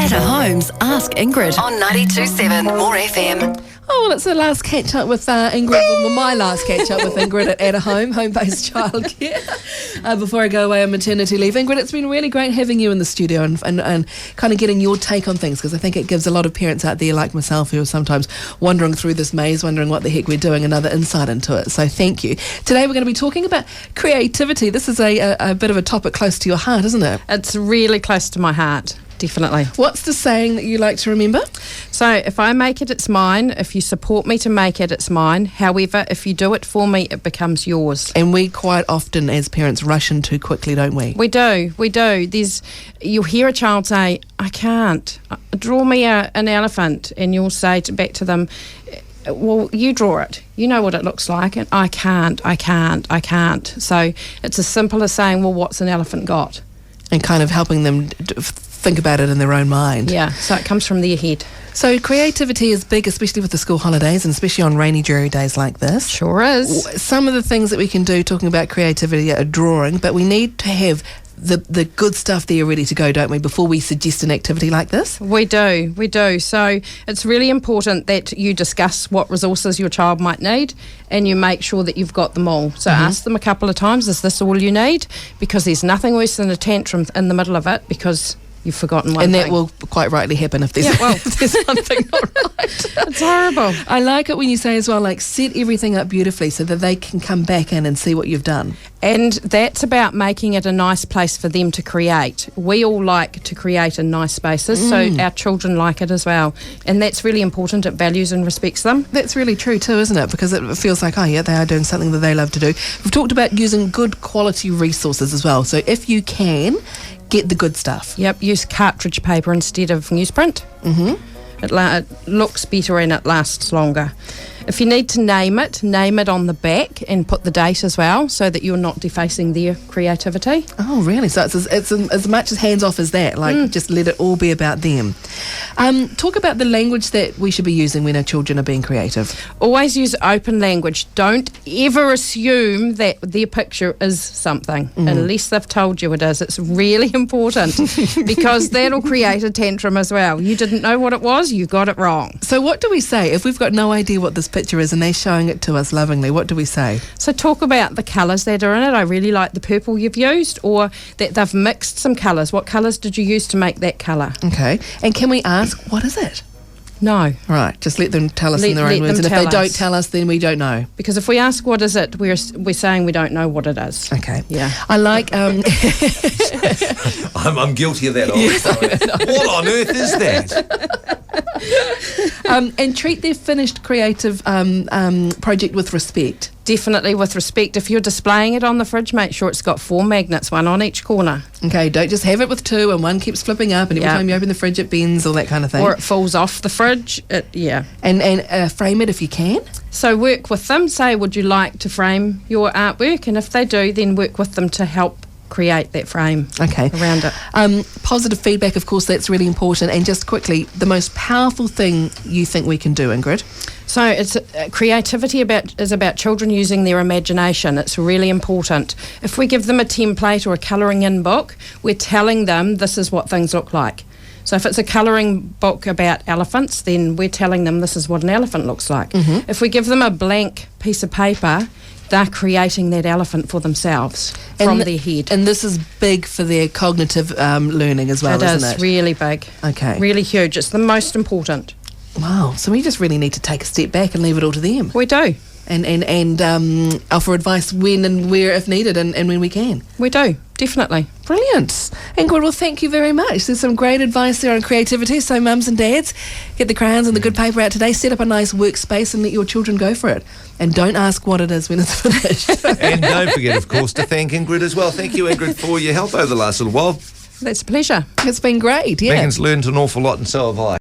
At Home's Ask Ingrid on 92.7 More FM. Oh, well, it's the last catch-up with Ingrid, well, my last catch-up with Ingrid at home-based childcare, before I go away on maternity leave. Ingrid, it's been really great having you in the studio and kind of getting your take on things, because I think it gives a lot of parents out there like myself who are sometimes wandering through this maze, wondering what the heck we're doing, another insight into it. So thank you. Today we're going to be talking about creativity. This is a bit of a topic close to your heart, isn't it? It's really close to my heart. Definitely. What's the saying that you like to remember? So, if I make it, it's mine. If you support me to make it, it's mine. However, if you do it for me, it becomes yours. And we quite often, as parents, rush in too quickly, don't we? We do. You'll hear a child say, I can't. Draw me an elephant. And you'll say back to them, well, you draw it. You know what it looks like. And I can't. So, it's as simple as saying, well, what's an elephant got? And kind of helping them think about it in their own mind. Yeah, so it comes from their head. So creativity is big, especially with the school holidays and especially on rainy, dreary days like this. Sure is. Some of the things that we can do talking about creativity are drawing, but we need to have the good stuff there ready to go, don't we, before we suggest an activity like this? We do. So it's really important that you discuss what resources your child might need and you make sure that you've got them all. So ask them a couple of times, is this all you need? Because there's nothing worse than a tantrum in the middle of it because you've forgotten one thing. And that will quite rightly happen if there's, if there's something not right. It's horrible. I like it when you say as well, like, set everything up beautifully so that they can come back in and see what you've done. And that's about making it a nice place for them to create. We all like to create in nice spaces, so our children like it as well. And that's really important. It values and respects them. That's really true too, isn't it? Because it feels like, oh yeah, they are doing something that they love to do. We've talked about using good quality resources as well. So if you can, get the good stuff. Yep, use cartridge paper instead of newsprint. It looks better and it lasts longer. If you need to name it on the back and put the date as well so that you're not defacing their creativity. Oh, really? So it's as much as hands-off as that, like just let it all be about them. Talk about the language that we should be using when our children are being creative. Always use open language. Don't ever assume that their picture is something unless they've told you it is. It's really important because that'll create a tantrum as well. You didn't know what it was, you got it wrong. So what do we say if we've got no idea what this picture is and they're showing it to us lovingly? What do we say? So talk about the colours that are in it. I really like the purple you've used, or that they've mixed some colours. What colours did you use to make that colour? Okay. And can we ask, what is it? No. Right, just let them tell us in their own words. And if they don't tell us, then we don't know. Because if we ask what is it, we're saying we don't know what it is. Okay. Yeah. I like... I'm guilty of that. What on earth is that? And treat their finished creative project with respect. Definitely with respect. If you're displaying it on the fridge, make sure it's got 4 magnets, one on each corner. Okay, don't just have it with 2 and one keeps flipping up and every time you open the fridge it bends, all that kind of thing. Or it falls off the fridge. And frame it if you can. So work with them. Say, would you like to frame your artwork? And if they do, then work with them to help create that frame around it. Positive feedback, of course, that's really important. And just quickly, the most powerful thing you think we can do, Ingrid? So it's creativity is about children using their imagination. It's really important. If we give them a template or a colouring in book, we're telling them this is what things look like. So if it's a colouring book about elephants, then we're telling them this is what an elephant looks like. If we give them a blank piece of paper, they're creating that elephant for themselves from their head. And this is big for their cognitive learning as well, isn't it? It is really big. Okay. Really huge. It's the most important. Wow. So we just really need to take a step back and leave it all to them. We do. And offer advice when and where if needed and when we can. We do, definitely. Brilliant. Ingrid, well, thank you very much. There's some great advice there on creativity. So mums and dads, get the crayons and the good paper out today, set up a nice workspace and let your children go for it. And don't ask what it is when it's finished. And don't forget, of course, to thank Ingrid as well. Thank you, Ingrid, for your help over the last little while. That's a pleasure. It's been great, yeah. Megan's learned an awful lot and so have I.